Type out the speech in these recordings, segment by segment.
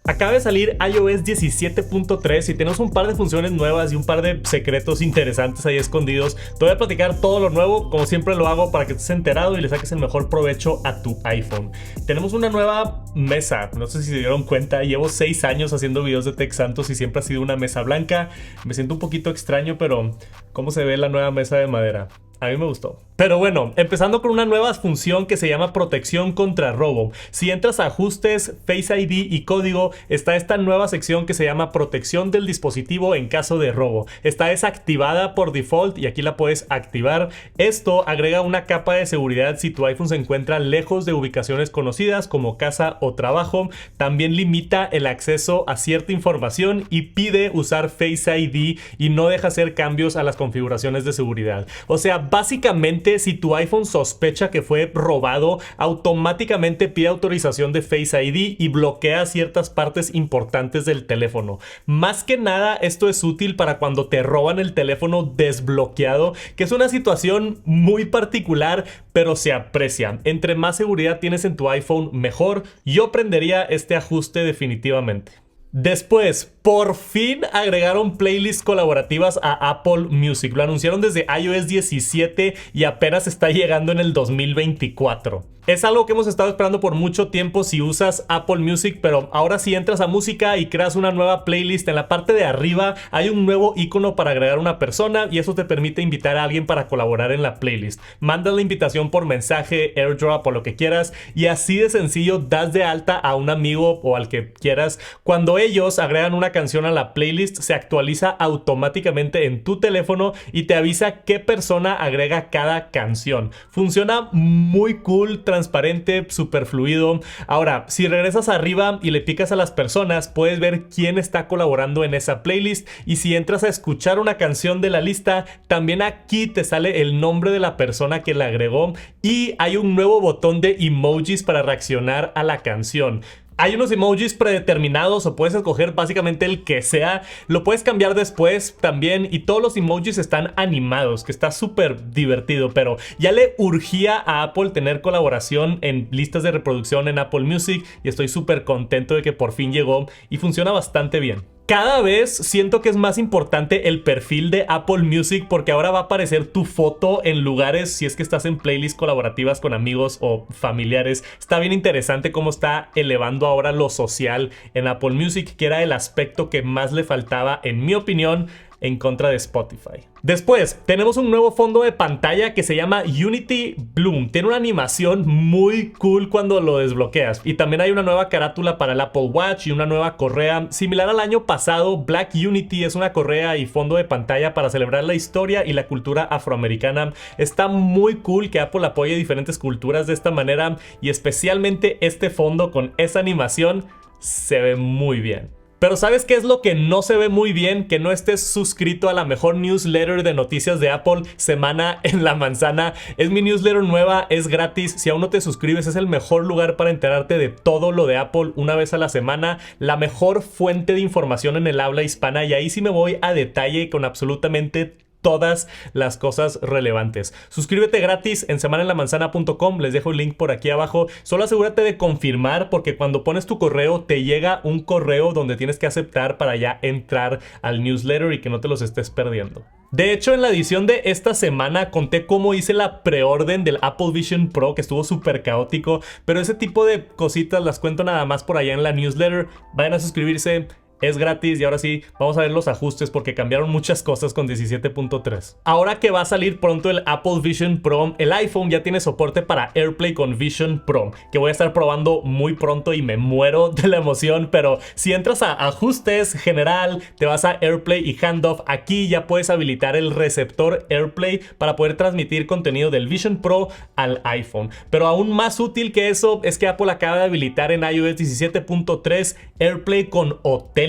Acaba de salir iOS 17.3 y tenemos un par de funciones nuevas y un par de secretos interesantes ahí escondidos. Te voy a platicar todo lo nuevo, como siempre lo hago, para que estés enterado y le saques el mejor provecho a tu iPhone. Tenemos una nueva mesa, no sé si se dieron cuenta, llevo 6 años haciendo videos de Tech Santos y siempre ha sido una mesa blanca. Me siento un poquito extraño, pero ¿cómo se ve la nueva mesa de madera? A mí me gustó. Pero bueno, empezando con una nueva función que se llama protección contra robo. Si entras a ajustes, Face ID y código, está esta nueva sección que se llama protección del dispositivo en caso de robo. Está desactivada por default y aquí la puedes activar. Esto agrega una capa de seguridad si tu iPhone se encuentra lejos de ubicaciones conocidas como casa o trabajo. También limita el acceso a cierta información y pide usar Face ID y no deja hacer cambios a las configuraciones de seguridad. O sea, básicamente, si tu iPhone sospecha que fue robado, automáticamente pide autorización de Face ID y bloquea ciertas partes importantes del teléfono. Más que nada, esto es útil para cuando te roban el teléfono desbloqueado, que es una situación muy particular, pero se aprecia. Entre más seguridad tienes en tu iPhone, mejor. Yo prendería este ajuste definitivamente. Después, por fin agregaron playlists colaborativas a Apple Music. Lo anunciaron desde iOS 17 y apenas está llegando en el 2024. Es algo que hemos estado esperando por mucho tiempo si usas Apple Music, pero ahora si entras a música y creas una nueva playlist, en la parte de arriba hay un nuevo icono para agregar una persona y eso te permite invitar a alguien para colaborar en la playlist. Mandas la invitación por mensaje, AirDrop o lo que quieras y así de sencillo das de alta a un amigo o al que quieras. Cuando ellos agregan una canción a la playlist, se actualiza automáticamente en tu teléfono y te avisa qué persona agrega cada canción. Funciona muy cool, transparente, súper fluido. Ahora, si regresas arriba y le picas a las personas, puedes ver quién está colaborando en esa playlist y si entras a escuchar una canción de la lista, también aquí te sale el nombre de la persona que la agregó y hay un nuevo botón de emojis para reaccionar a la canción. Hay unos emojis predeterminados o puedes escoger básicamente el que sea. Lo puedes cambiar después también y todos los emojis están animados, que está súper divertido, pero ya le urgía a Apple tener colaboración en listas de reproducción en Apple Music y estoy súper contento de que por fin llegó y funciona bastante bien. Cada vez siento que es más importante el perfil de Apple Music porque ahora va a aparecer tu foto en lugares si es que estás en playlists colaborativas con amigos o familiares. Está bien interesante cómo está elevando ahora lo social en Apple Music, que era el aspecto que más le faltaba, en mi opinión, en contra de Spotify. Después, tenemos un nuevo fondo de pantalla que se llama Unity Bloom. Tiene una animación muy cool cuando lo desbloqueas. Y también hay una nueva carátula para el Apple Watch y una nueva correa. Similar al año pasado, Black Unity es una correa y fondo de pantalla para celebrar la historia y la cultura afroamericana. Está muy cool que Apple apoye diferentes culturas de esta manera y especialmente este fondo con esa animación se ve muy bien. Pero ¿sabes qué es lo que no se ve muy bien? Que no estés suscrito a la mejor newsletter de noticias de Apple, Semana en la Manzana. Es mi newsletter nueva, es gratis. Si aún no te suscribes, es el mejor lugar para enterarte de todo lo de Apple una vez a la semana. La mejor fuente de información en el habla hispana y ahí sí me voy a detalle con absolutamente todas las cosas relevantes. Suscríbete gratis en semanenlamanzana.com, les dejo el link por aquí abajo. Solo asegúrate de confirmar porque cuando pones tu correo te llega un correo donde tienes que aceptar para ya entrar al newsletter y que no te los estés perdiendo. De hecho, en la edición de esta semana conté cómo hice la preorden del Apple Vision Pro, que estuvo súper caótico, pero ese tipo de cositas las cuento nada más por allá en la newsletter. Vayan a suscribirse. Es gratis y ahora sí, vamos a ver los ajustes porque cambiaron muchas cosas con 17.3. Ahora que va a salir pronto el Apple Vision Pro, el iPhone ya tiene soporte para AirPlay con Vision Pro, que voy a estar probando muy pronto y me muero de la emoción, pero si entras a ajustes, general, te vas a AirPlay y handoff, aquí ya puedes habilitar el receptor AirPlay para poder transmitir contenido del Vision Pro al iPhone. Pero aún más útil que eso es que Apple acaba de habilitar en iOS 17.3 AirPlay con hotel.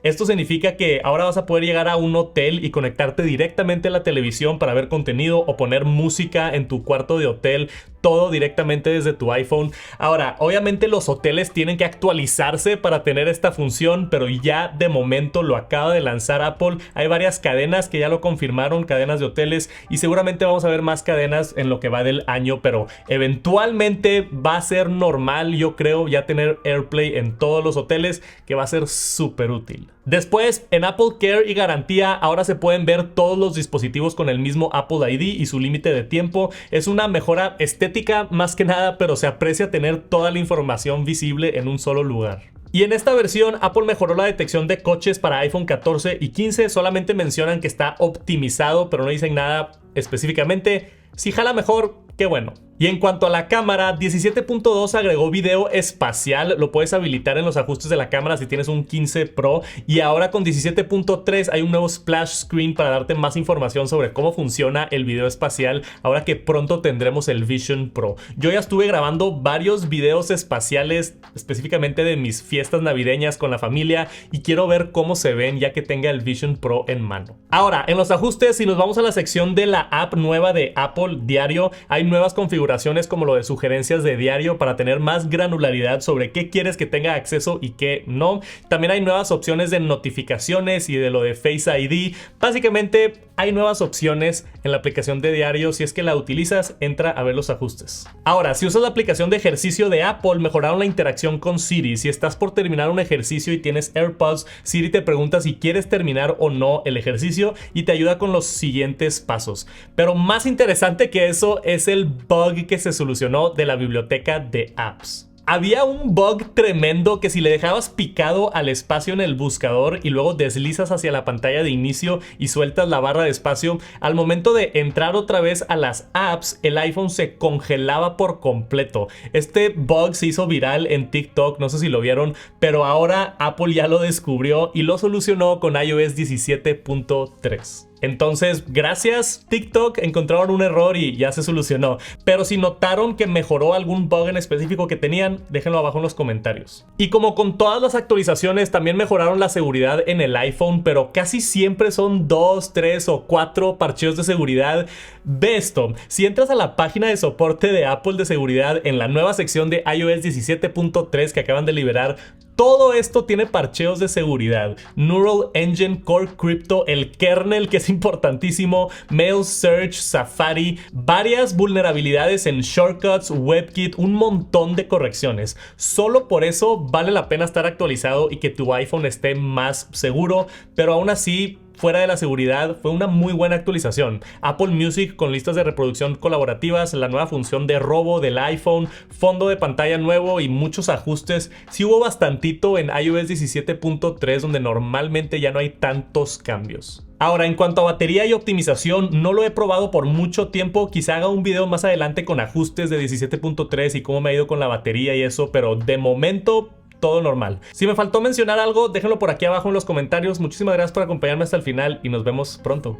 Esto significa que ahora vas a poder llegar a un hotel y conectarte directamente a la televisión para ver contenido o poner música en tu cuarto de hotel. todo directamente desde tu iPhone. Ahora, obviamente los hoteles tienen que actualizarse para tener esta función, pero ya de momento lo acaba de lanzar Apple. Hay varias cadenas que ya lo confirmaron, cadenas de hoteles, y seguramente vamos a ver más cadenas en lo que va del año, pero eventualmente va a ser normal, yo creo, ya tener AirPlay en todos los hoteles, que va a ser súper útil. Después, en Apple Care y garantía, ahora se pueden ver todos los dispositivos con el mismo Apple ID y su límite de tiempo. Es una mejora estética más que nada, pero se aprecia tener toda la información visible en un solo lugar. Y en esta versión, Apple mejoró la detección de coches para iPhone 14 y 15. Solamente mencionan que está optimizado, pero no dicen nada específicamente. Si jala mejor, qué bueno. Y en cuanto a la cámara, 17.2 agregó video espacial, lo puedes habilitar en los ajustes de la cámara si tienes un 15 Pro, y ahora con 17.3 hay un nuevo splash screen para darte más información sobre cómo funciona el video espacial, ahora que pronto tendremos el Vision Pro. Yo ya estuve grabando varios videos espaciales, específicamente de mis fiestas navideñas con la familia, y quiero ver cómo se ven ya que tenga el Vision Pro en mano. Ahora, en los ajustes, si nos vamos a la sección de la app nueva de Apple Diario, hay nuevas configuraciones como lo de sugerencias de diario para tener más granularidad sobre qué quieres que tenga acceso y qué no. También hay nuevas opciones de notificaciones y de lo de Face ID. Básicamente hay nuevas opciones en la aplicación de diario. Si es que la utilizas, entra a ver los ajustes. Ahora, si usas la aplicación de ejercicio de Apple, mejoraron la interacción con Siri. Si estás por terminar un ejercicio y tienes AirPods, Siri te pregunta si quieres terminar o no el ejercicio y te ayuda con los siguientes pasos. Pero más interesante que eso es el bug que se solucionó de la biblioteca de apps. Había un bug tremendo que si le dejabas picado al espacio en el buscador y luego deslizas hacia la pantalla de inicio y sueltas la barra de espacio, al momento de entrar otra vez a las apps, el iPhone se congelaba por completo. Este bug se hizo viral en TikTok, no sé si lo vieron, pero ahora Apple ya lo descubrió y lo solucionó con iOS 17.3. Entonces, gracias TikTok, encontraron un error y ya se solucionó. Pero si notaron que mejoró algún bug en específico que tenían, déjenlo abajo en los comentarios. Y como con todas las actualizaciones, también mejoraron la seguridad en el iPhone, pero casi siempre son 2, 3 o 4 parcheos de seguridad. Ve esto, si entras a la página de soporte de Apple de seguridad en la nueva sección de iOS 17.3 que acaban de liberar, todo esto tiene parcheos de seguridad. Neural Engine Core Crypto, el kernel que es importantísimo, Mail Search, Safari, varias vulnerabilidades en Shortcuts, WebKit, un montón de correcciones. Solo por eso vale la pena estar actualizado y que tu iPhone esté más seguro, pero aún así, fuera de la seguridad, fue una muy buena actualización. Apple Music con listas de reproducción colaborativas, la nueva función de robo del iPhone, fondo de pantalla nuevo y muchos ajustes. Sí hubo bastantito en iOS 17.3 donde normalmente ya no hay tantos cambios. Ahora, en cuanto a batería y optimización, no lo he probado por mucho tiempo. Quizá haga un video más adelante con ajustes de 17.3 y cómo me ha ido con la batería y eso, pero de momento todo normal. Si me faltó mencionar algo, déjenlo por aquí abajo en los comentarios. Muchísimas gracias por acompañarme hasta el final y nos vemos pronto.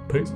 Peace.